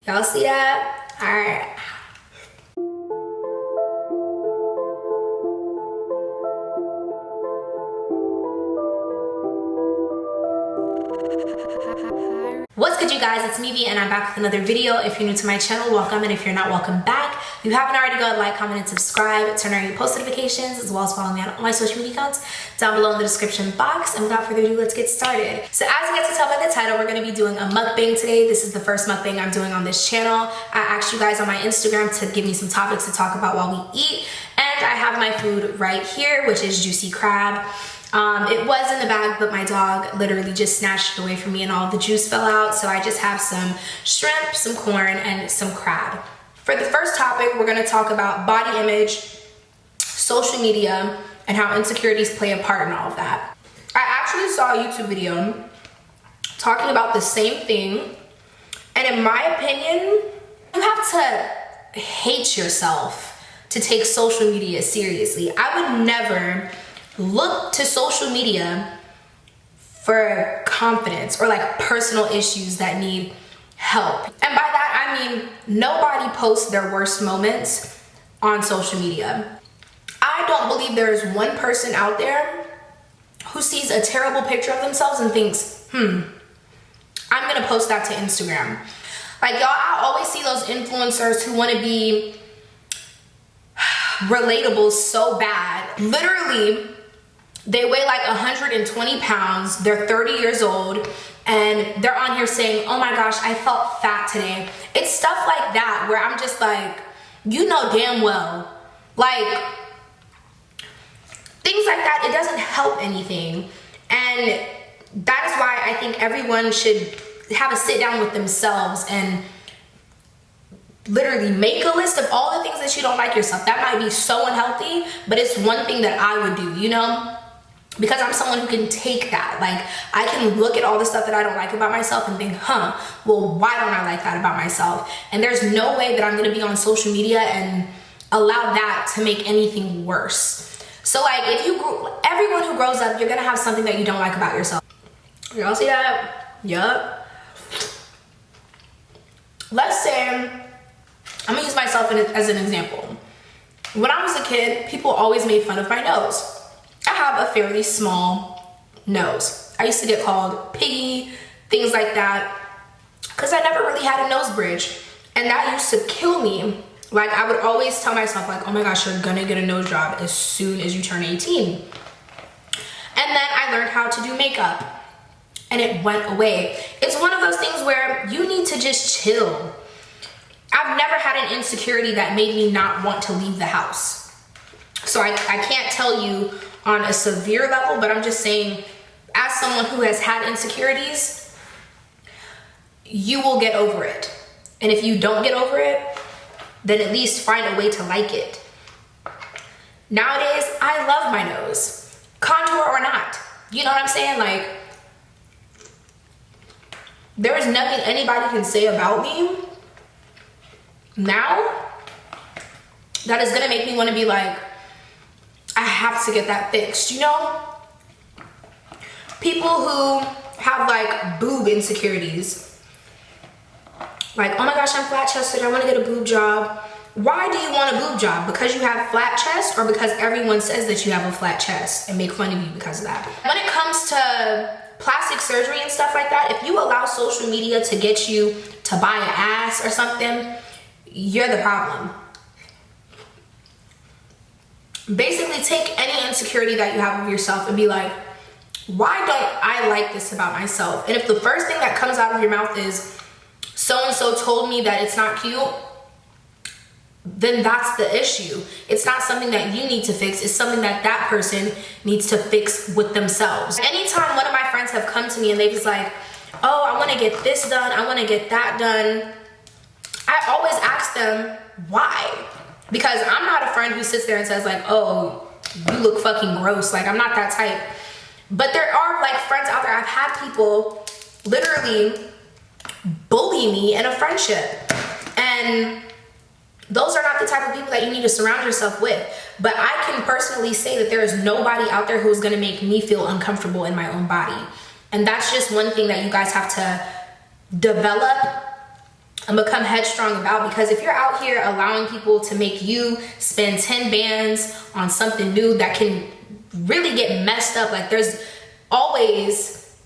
Y'all see that? All right. What's good, you guys? It's Mimi and I'm back with another video. If you're new to my channel, welcome, and if you're not, welcome back. If you haven't already, go ahead, like, comment, and subscribe. Turn on your post notifications, as well as follow me on all my social media accounts down below in the description box. And without further ado, let's get started. So as you get to tell by the title, we're going to be doing a mukbang today. This is the first mukbang I'm doing on this channel. I asked you guys on my Instagram to give me some topics to talk about while we eat, and I have my food right here, which is juicy crab. It was in the bag, but my dog literally just snatched it away from me and all the juice fell out. So I just have some shrimp, some corn, and some crab. For the first topic, we're gonna talk about body image, social media, and how insecurities play a part in all of that. I actually saw a YouTube video talking about the same thing. And in my opinion, you have to hate yourself to take social media seriously. I would never look to social media for confidence or like personal issues that need help. And by that, I mean, nobody posts their worst moments on social media. I don't believe there is one person out there who sees a terrible picture of themselves and thinks, I'm gonna post that to Instagram. Like, y'all, I always see those influencers who wanna be relatable so bad. Literally, they weigh like 120 pounds, they're 30 years old, and they're on here saying, oh my gosh, I felt fat today. It's stuff like that where I'm just like, you know damn well, like, things like that, it doesn't help anything. And that is why I think everyone should have a sit down with themselves and literally make a list of all the things that you don't like yourself. That might be so unhealthy, but it's one thing that I would do, you know? Because I'm someone who can take that. Like, I can look at all the stuff that I don't like about myself and think, well, why don't I like that about myself? And there's no way that I'm gonna be on social media and allow that to make anything worse. So like, everyone who grows up, you're gonna have something that you don't like about yourself. Y'all see that? Yup. Let's say, I'm gonna use myself as an example. When I was a kid, people always made fun of my nose. I have a fairly small nose. I used to get called piggy, things like that, because I never really had a nose bridge. And that used to kill me. Like, I would always tell myself, like, oh my gosh, you're gonna get a nose job as soon as you turn 18. And then I learned how to do makeup, and it went away. It's one of those things where you need to just chill. I've never had an insecurity that made me not want to leave the house. So I can't tell you on a severe level, but I'm just saying, as someone who has had insecurities, you will get over it. And if you don't get over it, then at least find a way to like it. Nowadays, I love my nose, contour or not. You know what I'm saying? Like, there is nothing anybody can say about me now that is gonna make me wanna be like, I have to get that fixed, you know? People who have like boob insecurities, like, oh my gosh, I'm flat chested, I wanna get a boob job. Why do you want a boob job? Because you have flat chest, or because everyone says that you have a flat chest and make fun of you because of that? When it comes to plastic surgery and stuff like that, if you allow social media to get you to buy an ass or something, you're the problem. Basically, take any insecurity that you have of yourself and be like, why don't I like this about myself? And if the first thing that comes out of your mouth is, so-and-so told me that it's not cute, then that's the issue. It's not something that you need to fix. It's something that that person needs to fix with themselves. Anytime one of my friends have come to me and they was like, oh, I want to get this done, I want to get that done, I always ask them why. Because I'm not a friend who sits there and says like, oh, you look fucking gross. Like, I'm not that type. But there are like friends out there. I've had people literally bully me in a friendship. And those are not the type of people that you need to surround yourself with. But I can personally say that there is nobody out there who's gonna make me feel uncomfortable in my own body. And that's just one thing that you guys have to develop and become headstrong about, because if you're out here allowing people to make you spend 10 bands on something new that can really get messed up, like there's always,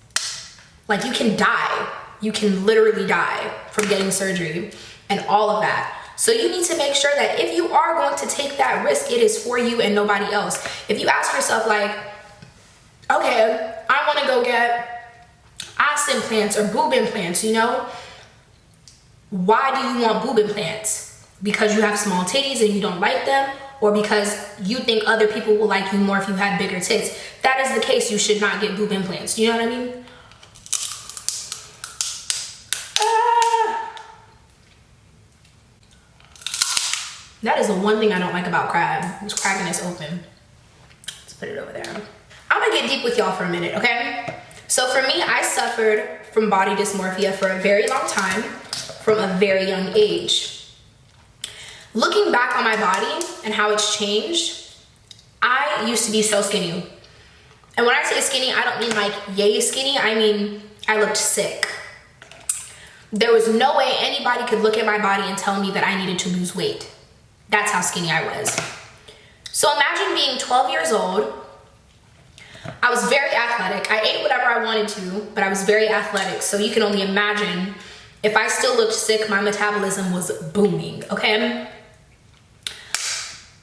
like you can die. You can literally die from getting surgery and all of that. So you need to make sure that if you are going to take that risk, it is for you and nobody else. If you ask yourself like, okay, I want to go get ass implants or boob implants, you know? Why do you want boob implants? Because you have small titties and you don't like them? Or because you think other people will like you more if you had bigger tits? If that is the case, you should not get boob implants. You know what I mean? That is the one thing I don't like about crab. It's cracking this open. Let's put it over there. I'm gonna get deep with y'all for a minute, okay? So for me, I suffered from body dysmorphia for a very long time, from a very young age. Looking back on my body and how it's changed, I used to be so skinny. And when I say skinny, I don't mean like yay skinny, I mean I looked sick. There was no way anybody could look at my body and tell me that I needed to lose weight. That's how skinny I was. So imagine being 12 years old. I was very athletic. I ate whatever I wanted to, but I was very athletic. So you can only imagine if I still looked sick, my metabolism was booming, okay?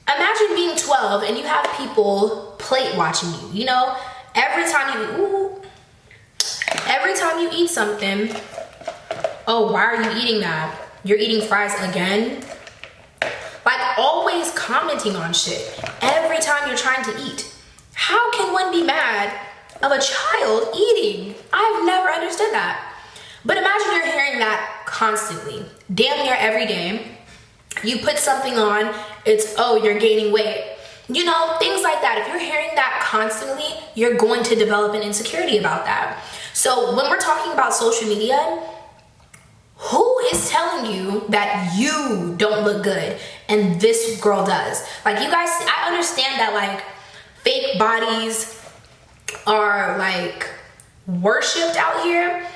Imagine being 12 and you have people plate watching you, you know? Every time you eat something, oh, why are you eating that? You're eating fries again? Like always commenting on shit every time you're trying to eat. How can one be mad of a child eating? I've never understood that. But imagine you're hearing that constantly, damn near every day. You put something on, it's, oh, you're gaining weight. You know, things like that. If you're hearing that constantly, you're going to develop an insecurity about that. So when we're talking about social media, who is telling you that you don't look good and this girl does? Like, you guys, I understand that like fake bodies are like worshipped out here,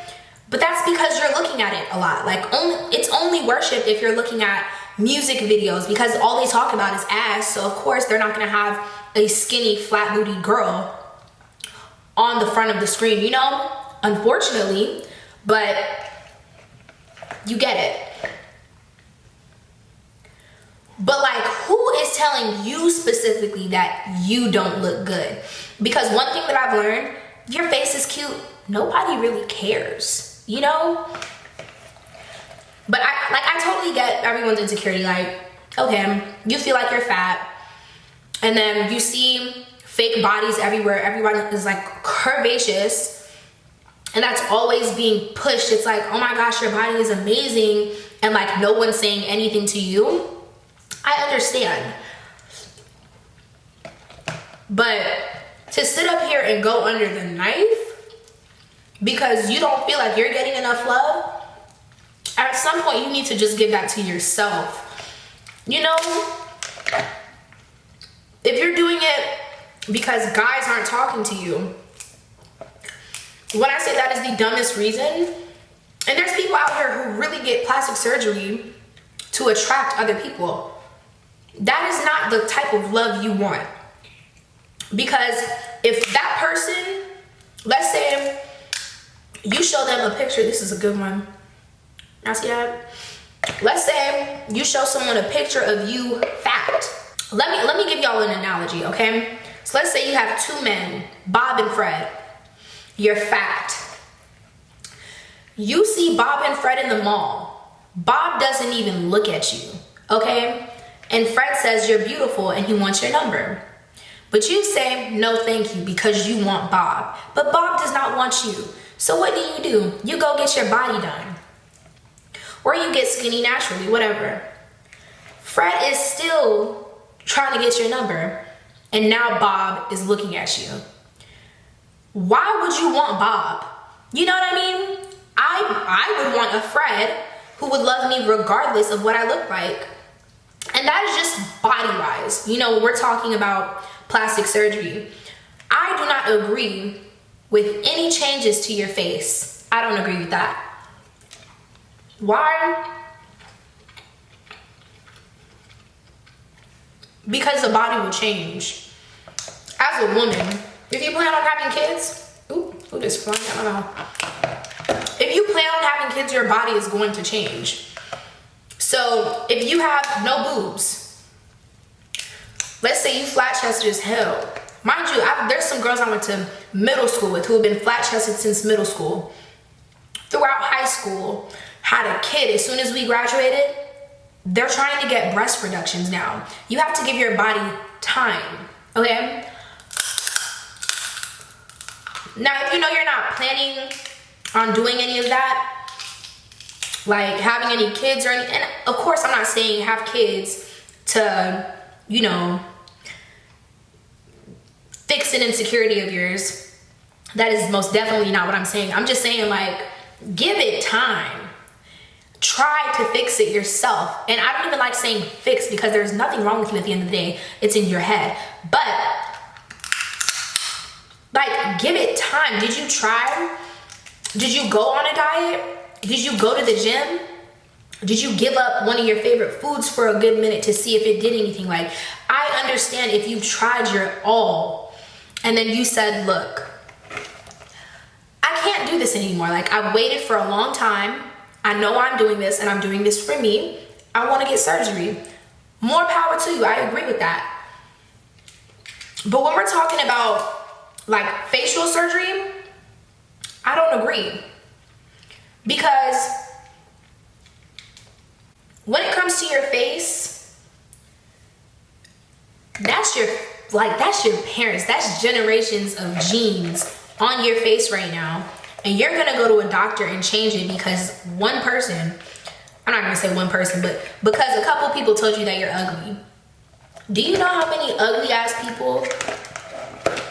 but that's because you're looking at it a lot. Like it's only worshipped if you're looking at music videos, because all they talk about is ass. So of course they're not gonna have a skinny flat booty girl on the front of the screen, you know, unfortunately, but you get it. But like, who is telling you specifically that you don't look good? Because one thing that I've learned, if your face is cute, nobody really cares, you know? But I totally get everyone's insecurity. Like, okay, you feel like you're fat, and then you see fake bodies everywhere. Everyone is like curvaceous, and that's always being pushed. It's like, oh my gosh, your body is amazing, and like no one's saying anything to you. I understand. But to sit up here and go under the knife because you don't feel like you're getting enough love, at some point you need to just give that to yourself. You know, if you're doing it because guys aren't talking to you, when I say that is the dumbest reason, and there's people out here who really get plastic surgery to attract other people. That is not the type of love you want. Because if that person, let's say you show them a picture, this is a good one. Now see that? Let's say you show someone a picture of you fat. Let me give y'all an analogy, okay? So let's say you have two men, Bob and Fred. You're fat. You see Bob and Fred in the mall. Bob doesn't even look at you, okay? And Fred says you're beautiful and he wants your number. But you say, no thank you, because you want Bob. But Bob does not want you. So what do? You go get your body done. Or you get skinny naturally, whatever. Fred is still trying to get your number, and now Bob is looking at you. Why would you want Bob? You know what I mean? I would want a Fred who would love me regardless of what I look like. And that is just body-wise. You know, we're talking about plastic surgery. I do not agree with any changes to your face. I don't agree with that. Why? because the body will change. As a woman, if you plan on having kids, ooh, this flying out my mouth. If you plan on having kids, your body is going to change. So if you have no boobs, let's say you flat chested as hell. Mind you, there's some girls I went to middle school with who have been flat chested since middle school. Throughout high school, had a kid as soon as we graduated. They're trying to get breast reductions now. You have to give your body time, okay? Now, if you know you're not planning on doing any of that, like having any kids or anything, and of course I'm not saying have kids to, you know, fix an insecurity of yours. That is most definitely not what I'm saying. I'm just saying, like, give it time. Try to fix it yourself. And I don't even like saying fix because there's nothing wrong with you at the end of the day. It's in your head. But, like, give it time. Did you try? Did you go on a diet? Did you go to the gym? Did you give up one of your favorite foods for a good minute to see if it did anything? Like, I understand if you tried your all and then you said, look, I can't do this anymore. Like, I've waited for a long time. I know I'm doing this and I'm doing this for me. I want to get surgery. More power to you. I agree with that. But when we're talking about like facial surgery, I don't agree. Because when it comes to your face, that's your parents. That's generations of genes on your face right now. And you're gonna go to a doctor and change it because one person, I'm not gonna say one person, but because a couple people told you that you're ugly. Do you know how many ugly ass people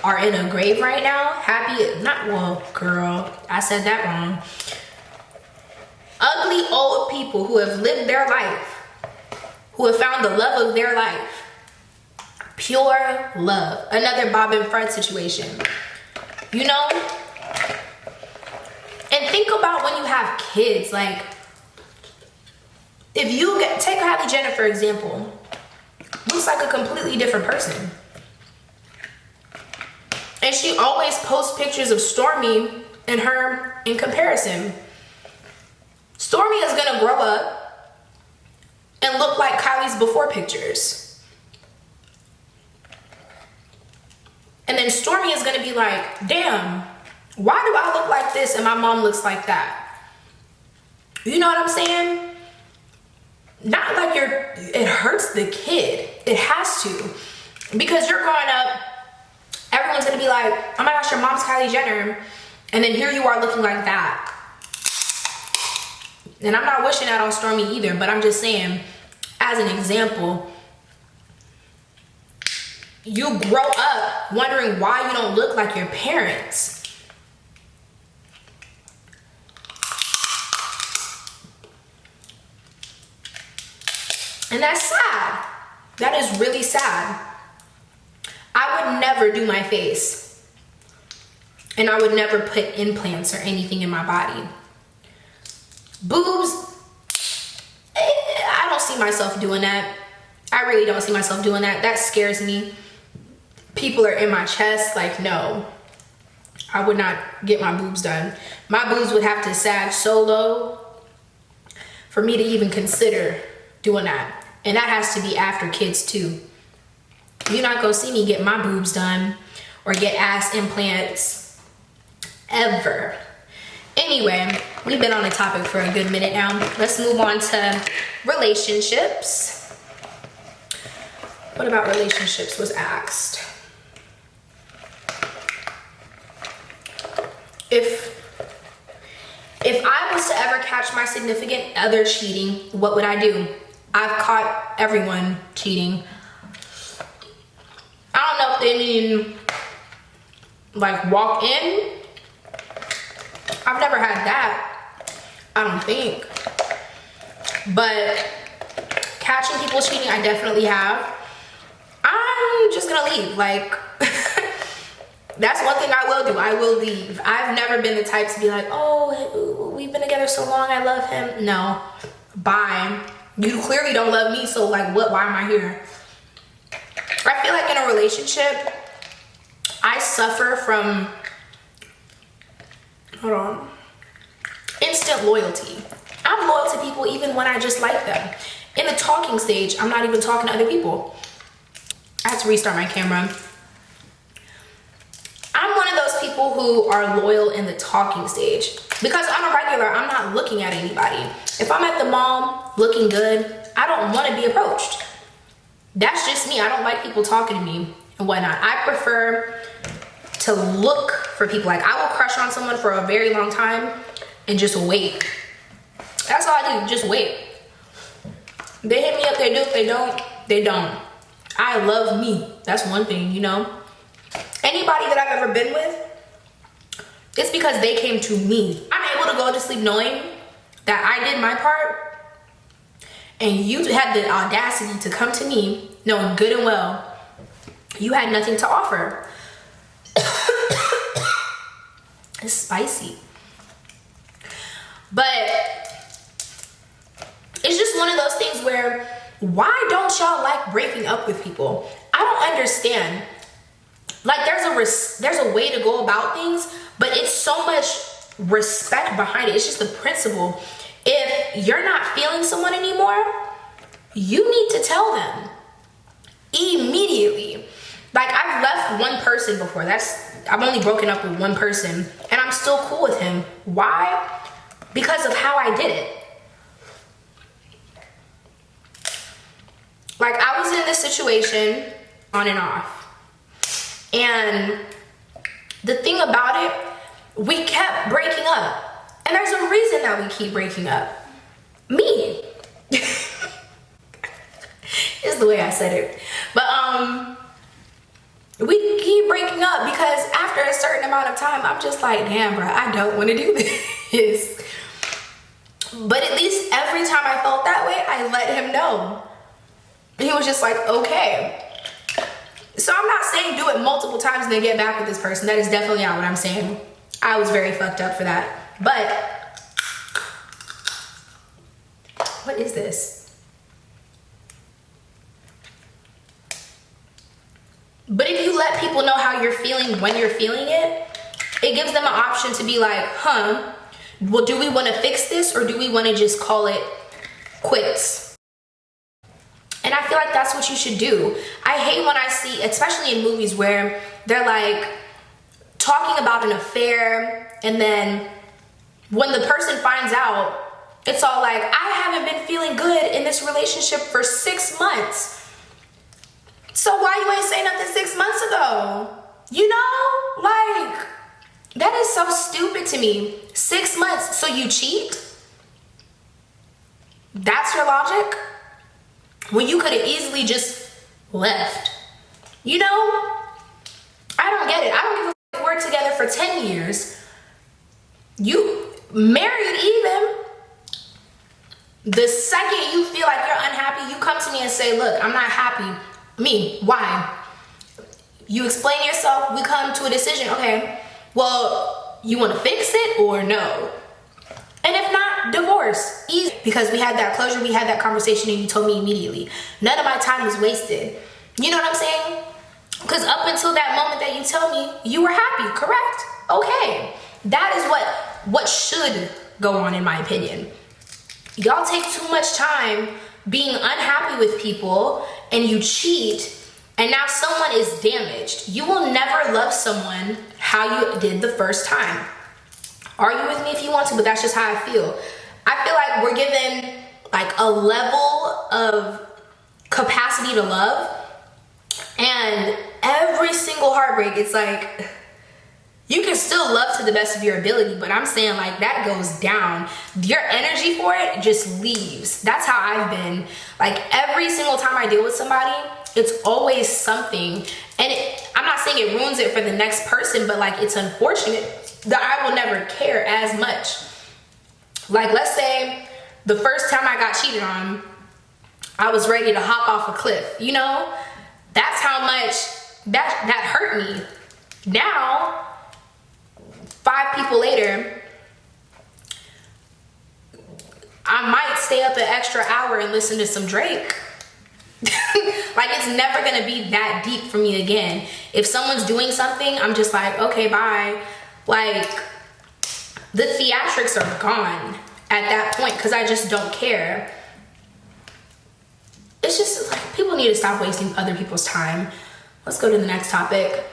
are in a grave right now? Girl, I said that wrong. Ugly old people who have lived their life, who have found the love of their life. Pure love. Another Bob and Fred situation. You know? And think about when you have kids, like, if you take Kylie Jenner, for example, looks like a completely different person. And she always posts pictures of Stormi and her in comparison. Stormi is gonna grow up and look like Kylie's before pictures. And then Stormi is gonna be like, damn, why do I look like this and my mom looks like that? You know what I'm saying? Not like it hurts the kid. It has to. Because you're growing up, everyone's gonna be like, oh my gosh, your mom's Kylie Jenner. And then here you are looking like that. And I'm not wishing that on Stormi either, but I'm just saying, as an example, you grow up wondering why you don't look like your parents. And that's sad. That is really sad. I would never do my face. And I would never put implants or anything in my body. Boobs, I don't see myself doing that. I really don't see myself doing that. That scares me. People are in my chest, like, no. I would not get my boobs done. My boobs would have to sag so low for me to even consider doing that. And that has to be after kids too. You're not gonna see me get my boobs done or get ass implants ever. Anyway, we've been on the topic for a good minute now. Let's move on to relationships. What about relationships was asked? If I was to ever catch my significant other cheating, what would I do? I've caught everyone cheating. I don't know if they mean like walk in. I've never had that, I don't think. But catching people cheating, I definitely have. I'm just gonna leave. Like, that's one thing I will do. I will leave. I've never been the type to be like, oh, we've been together so long, I love him. No, bye. You clearly don't love me, so like, why am I here? I feel like in a relationship, I suffer from, hold on, instant loyalty. I'm loyal to people even when I just like them. In the talking stage, I'm not even talking to other people. I have to restart my camera. I'm one of those people who are loyal in the talking stage because on a regular, I'm not looking at anybody. If I'm at the mall looking good, I don't want to be approached. That's just me. I don't like people talking to me and whatnot. I prefer to look for people. Like, I will crush on someone for a very long time and just wait. That's all I do, just wait. They hit me up, they do. If they don't, they don't. I love me. That's one thing, you know. Anybody that I've ever been with, it's because they came to me. I'm able to go to sleep knowing that I did my part and you had the audacity to come to me knowing good and well you had nothing to offer. It's spicy. But it's just one of those things where, why don't y'all like breaking up with people? I don't understand. Like, there's a way to go about things, but it's so much respect behind it. It's just the principle. If you're not feeling someone anymore, you need to tell them immediately. Like, I've left one person before. I've only broken up with one person and I'm still cool with him. Why? Because of how I did it. Like, I was in this situation on and off. And the thing about it, we kept breaking up. And there's a reason that we keep breaking up. Me. Is the way I said it. But we keep breaking up because after a certain amount of time, I'm just like, damn, bro, I don't want to do this. But at least every time I felt that way, I let him know. He was just like, okay. So I'm not saying do it multiple times and then get back with this person. That is definitely not what I'm saying. I was very fucked up for that. But what is this? But if you let people know how you're feeling when you're feeling it, it gives them an option to be like, well, do we want to fix this or do we want to just call it quits? And I feel like that's what you should do. I hate when I see, especially in movies where they're like talking about an affair and then when the person finds out, it's all like, I haven't been feeling good in this relationship for 6 months. So why you ain't say nothing 6 months ago? You know, like, that is so stupid to me. 6 months, so you cheat? That's your logic? When you could have easily just left. You know? I don't get it. I don't give a fuck if we're together for 10 years. You married even. The second you feel like you're unhappy, you come to me and say, look, I'm not happy. Me, why? You explain yourself, we come to a decision. Okay, well, you want to fix it or no? And if not, divorce. Easy. Because we had that closure, we had that conversation, and you told me immediately. None of my time was wasted. You know what I'm saying? Because up until that moment that you tell me, you were happy, correct? Okay. That is what should go on, in my opinion. Y'all take too much time being unhappy with people and you cheat, and now someone is damaged. You will never love someone how you did the first time. Argue with me if you want to, but that's just how I feel. I feel like we're given like a level of capacity to love, and every single heartbreak, it's like, you can still love to the best of your ability, but I'm saying like that goes down. Your energy for it just leaves. That's how I've been. Like every single time I deal with somebody, it's always something. And I'm not saying it ruins it for the next person, but like it's unfortunate that I will never care as much. Like let's say the first time I got cheated on, I was ready to hop off a cliff, you know? That's how much that hurt me. Now, 5 people later, I might stay up an extra hour and listen to some Drake. Like, it's never gonna be that deep for me again. If someone's doing something, I'm just like, okay, bye. Like, the theatrics are gone at that point because I just don't care. It's just like, people need to stop wasting other people's time. Let's go to the next topic.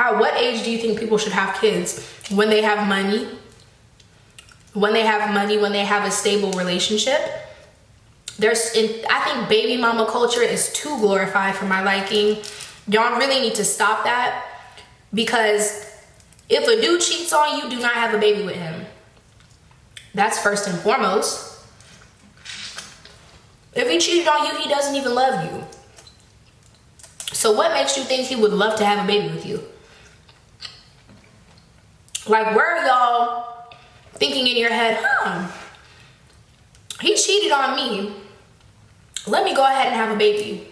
At what age do you think people should have kids? When they have money? When they have money, when they have a stable relationship? I think baby mama culture is too glorified for my liking. Y'all really need to stop that, because if a dude cheats on you, do not have a baby with him. That's first and foremost. If he cheated on you, he doesn't even love you. So what makes you think he would love to have a baby with you? Like, where are y'all thinking in your head, he cheated on me, let me go ahead and have a baby?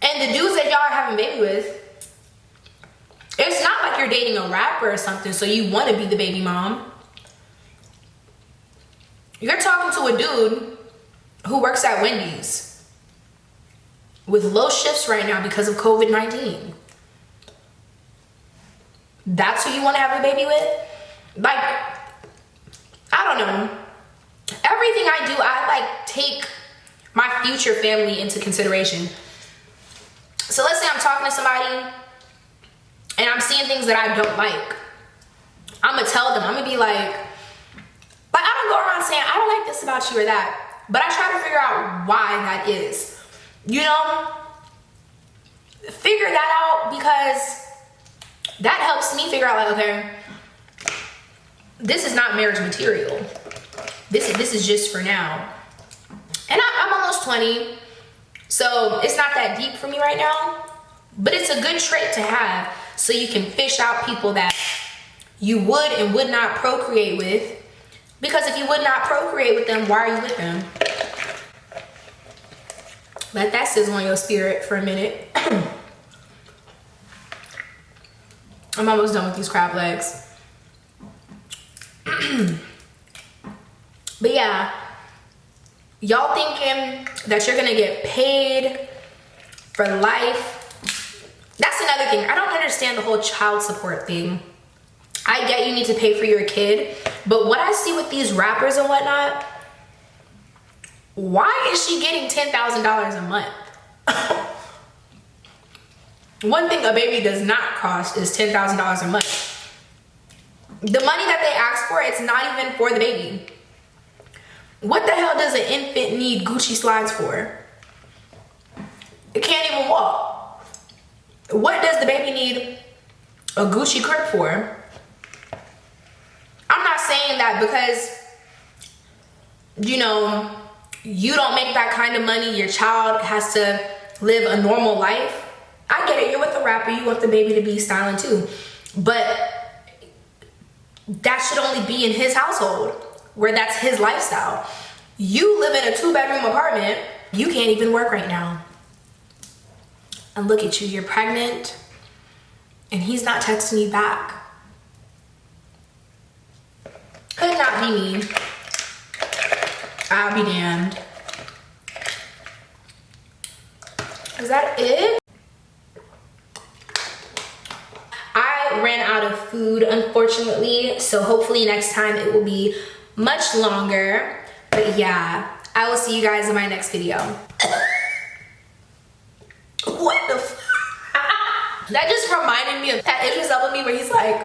And the dudes that y'all are having a baby with, it's not like you're dating a rapper or something, so you want to be the baby mom. You're talking to a dude who works at Wendy's with low shifts right now because of COVID-19. That's who you want to have a baby with? Like, I don't know. Everything I do, I like take my future family into consideration. So let's say I'm talking to somebody and I'm seeing things that I don't like. I'm gonna tell them, I'm gonna be like I don't go around saying, I don't like this about you or that, but I try to figure out why that is. You know? Figure that out, because that helps me figure out, like, okay, this is not marriage material. This is just for now. And I'm almost 20, so it's not that deep for me right now, but it's a good trait to have, so you can fish out people that you would and would not procreate with. Because if you would not procreate with them, why are you with them? Let that sizzle on your spirit for a minute. I'm almost done with these crab legs. But yeah, y'all thinking that you're gonna get paid for life. That's another thing. I don't understand the whole child support thing. I get you need to pay for your kid, but what I see with these rappers and whatnot, why is she getting $10,000 a month? One thing a baby does not cost is $10,000 a month. The money that they ask for, it's not even for the baby. What the hell does an infant need Gucci slides for? It can't even walk. What does the baby need a Gucci crib for? I'm not saying that because, you know, you don't make that kind of money, your child has to live a normal life. I get it, you're with a rapper, you want the baby to be styling too. But that should only be in his household, where that's his lifestyle. You live in a 2-bedroom apartment, you can't even work right now. And look at you, you're pregnant, and he's not texting you back. Could not be me. I'll be damned. Is that it? I ran out of food, unfortunately, so hopefully next time it will be much longer. But yeah, I will see you guys in my next video. What the f? That just reminded me of that Idris Elba me where he's like,